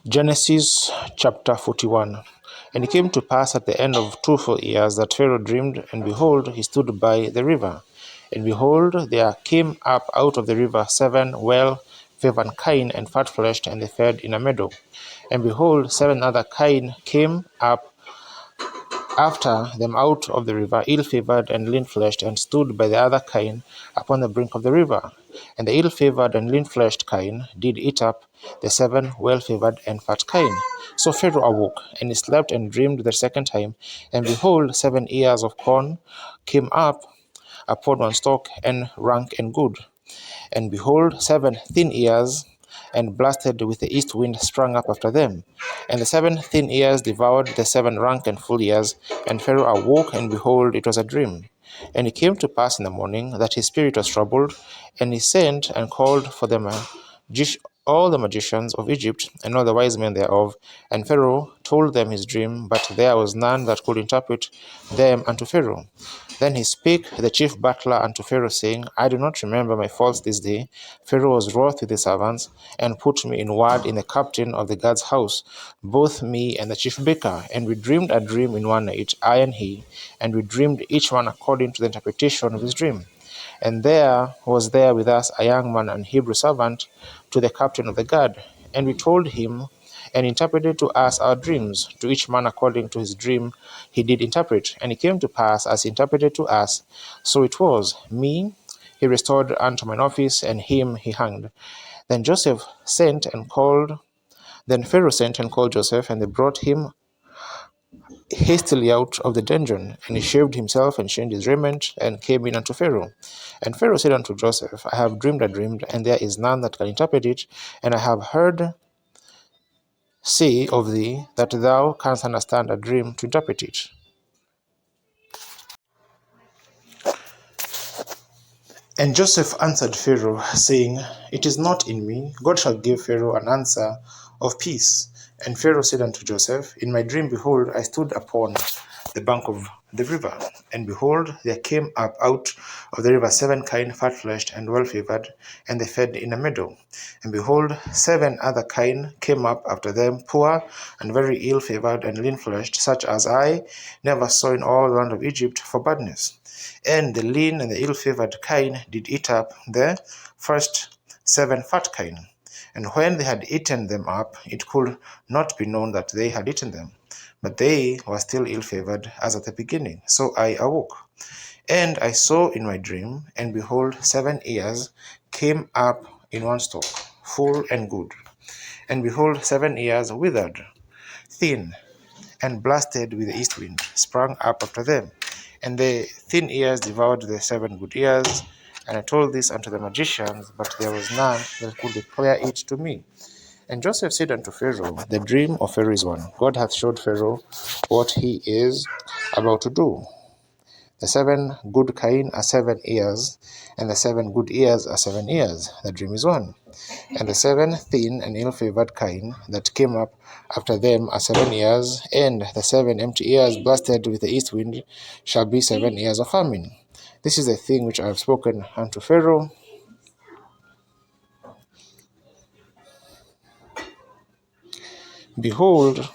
Genesis chapter 41. And it came to pass at the end of 2 full years that Pharaoh dreamed, and behold, he stood by the river. And behold, there came up out of the river 7 well-favored kine and fat-fleshed, and they fed in a meadow. And behold, 7 other kine came up after them out of the river, ill-favored and lean-fleshed, and stood by the other kine upon the brink of the river. And the ill-favored and lean-fleshed kine did eat up the 7 well-favored and fat kine. So Pharaoh awoke, and he slept and dreamed the second time. And behold, 7 ears of corn came up upon one stalk, and rank and good. And behold, 7 thin ears and blasted with the east wind sprang up after them. And the 7 thin ears devoured the 7 rank and full ears. And Pharaoh awoke, and behold, it was a dream. And it came to pass in the morning that his spirit was troubled, and he sent and called for them all the magicians of Egypt, and all the wise men thereof. And Pharaoh told them his dream, but there was none that could interpret them unto Pharaoh. Then he spake the chief butler unto Pharaoh, saying, I do not remember my faults this day. Pharaoh was wroth with his servants, and put me in ward in the captain of the guard's house, both me and the chief baker. And we dreamed a dream in one night, I and he, and we dreamed each one according to the interpretation of his dream. And there was there with us a young man, an Hebrew servant, to the captain of the guard. And we told him, and interpreted to us our dreams. To each man according to his dream he did interpret. And it came to pass, as he interpreted to us, so it was. Me he restored unto mine office, and him he hanged. Then Pharaoh sent and called Joseph, and they brought him hastily out of the dungeon. And he shaved himself, and changed his raiment, and came in unto Pharaoh. And Pharaoh said unto Joseph, I have dreamed a dream, and there is none that can interpret it. And I have heard say of thee that thou canst understand a dream to interpret it. And Joseph answered Pharaoh, saying, It is not in me. God shall give Pharaoh an answer of peace. And Pharaoh said unto Joseph, In my dream, behold, I stood upon the bank of the river, and behold, there came up out of the river 7 kine, fat-fleshed and well-favored, and they fed in a meadow. And behold, 7 other kine came up after them, poor and very ill-favored and lean-fleshed, such as I never saw in all the land of Egypt for badness. And the lean and the ill-favored kine did eat up the first 7 fat kine. And when they had eaten them up, it could not be known that they had eaten them. But they were still ill-favored as at the beginning. So I awoke. And I saw in my dream, and behold, 7 ears came up in one stalk, full and good. And behold, 7 ears withered, thin, and blasted with the east wind, sprang up after them. And the thin ears devoured the 7 good ears. And I told this unto the magicians, but there was none that could declare it to me. And Joseph said unto Pharaoh, The dream of Pharaoh is one. God hath showed Pharaoh what he is about to do. The 7 good kine are 7 ears, and the 7 good ears are 7 ears. The dream is one. And the 7 thin and ill-favored kine that came up after them are 7 ears, and the 7 empty ears blasted with the east wind shall be 7 years of famine. This is the thing which I have spoken unto Pharaoh. Behold,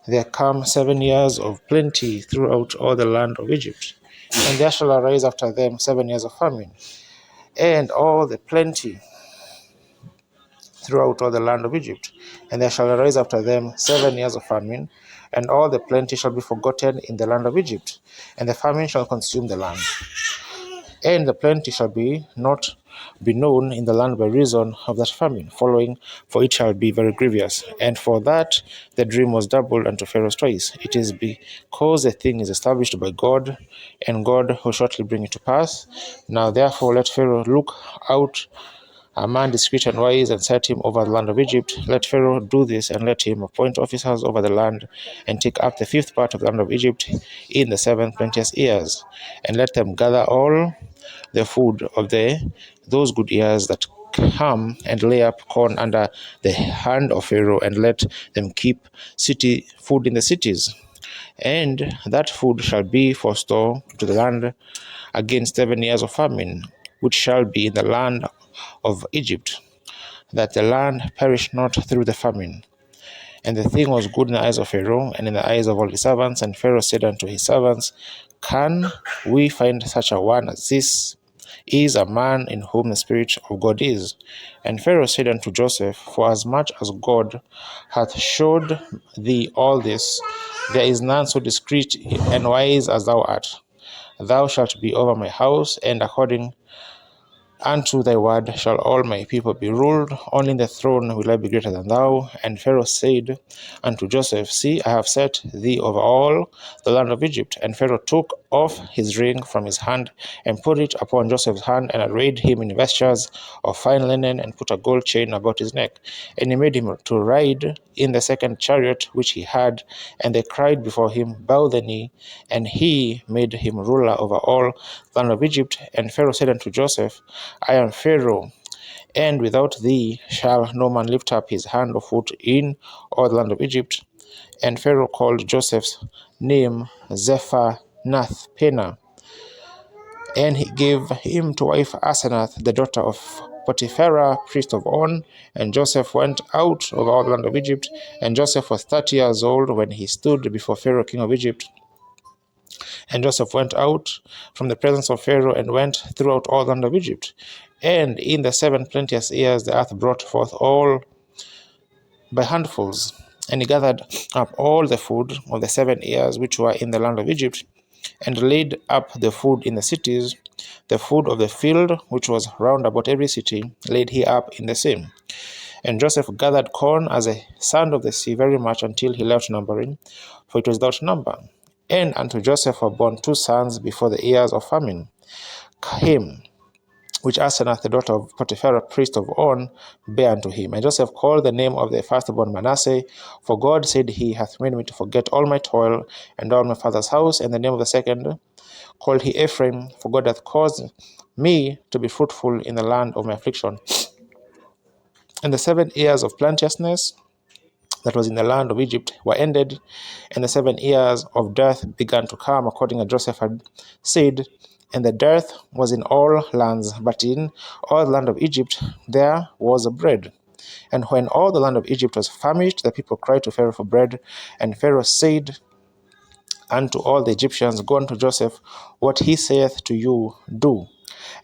there come 7 years of plenty throughout all the land of Egypt, and there shall arise after them 7 years of famine, and all the plenty throughout all the land of Egypt. And there shall arise after them 7 years of famine, and all the plenty shall be forgotten in the land of Egypt, and the famine shall consume the land. And the plenty shall not be known in the land by reason of that famine following, for it shall be very grievous. And for that the dream was doubled unto Pharaoh's twice. It is because the thing is established by God, and God will shortly bring it to pass. Now therefore let Pharaoh look out a man discreet and wise, and set him over the land of Egypt. Let Pharaoh do this, and let him appoint officers over the land, and take up the 5th part of the land of Egypt in the 7 plenteous years, and let them gather all the food of those good years that come, and lay up corn under the hand of Pharaoh, and let them keep city food in the cities. And that food shall be for store to the land against 7 years of famine, which shall be in the land of Egypt, that the land perish not through the famine. And the thing was good in the eyes of Pharaoh, and in the eyes of all his servants. And Pharaoh said unto his servants, Can we find such a one as this? Is a man in whom the Spirit of God is. And Pharaoh said unto Joseph, For as much as God hath showed thee all this, there is none so discreet and wise as thou art. Thou shalt be over my house, and according unto thy word shall all my people be ruled. Only in the throne will I be greater than thou. And Pharaoh said unto Joseph, See, I have set thee over all the land of Egypt. And Pharaoh took off his ring from his hand, and put it upon Joseph's hand, and arrayed him in vestures of fine linen, and put a gold chain about his neck. And he made him to ride in the second chariot which he had. And they cried before him, Bow the knee. And he made him ruler over all the land of Egypt. And Pharaoh said unto Joseph, I am Pharaoh, and without thee shall no man lift up his hand or foot in all the land of Egypt. And Pharaoh called Joseph's name Zephath-Nath-Paneah, and he gave him to wife Asenath, the daughter of Potiphera, priest of On. And Joseph went out of all the land of Egypt. And Joseph was 30 years old when he stood before Pharaoh, king of Egypt. And Joseph went out from the presence of Pharaoh, and went throughout all the land of Egypt. And in the 7 plenteous years the earth brought forth all by handfuls. And he gathered up all the food of the 7 years which were in the land of Egypt, and laid up the food in the cities. The food of the field, which was round about every city, laid he up in the same. And Joseph gathered corn as a sand of the sea very much, until he left numbering, for it was without number. And unto Joseph were born 2 sons before the years of famine came, which Asenath, the daughter of Potiphera, priest of On, bare unto him. And Joseph called the name of the firstborn Manasseh, for God said, He hath made me to forget all my toil and all my father's house. And the name of the second called he Ephraim, for God hath caused me to be fruitful in the land of my affliction. And the 7 years of plenteousness that was in the land of Egypt were ended, and the 7 years of dearth began to come, according as Joseph had said. And the dearth was in all lands, but in all the land of Egypt there was bread. And when all the land of Egypt was famished, the people cried to Pharaoh for bread. And Pharaoh said unto all the Egyptians, Go unto Joseph, what he saith to you, do.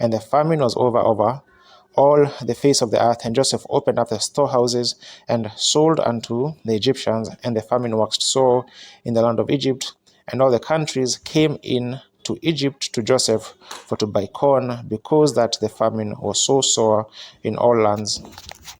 And the famine was over all the face of the earth. And Joseph opened up the storehouses, and sold unto the Egyptians. And the famine waxed sore in the land of Egypt, and all the countries came in to Egypt to Joseph for to buy corn, because that the famine was so sore in all lands.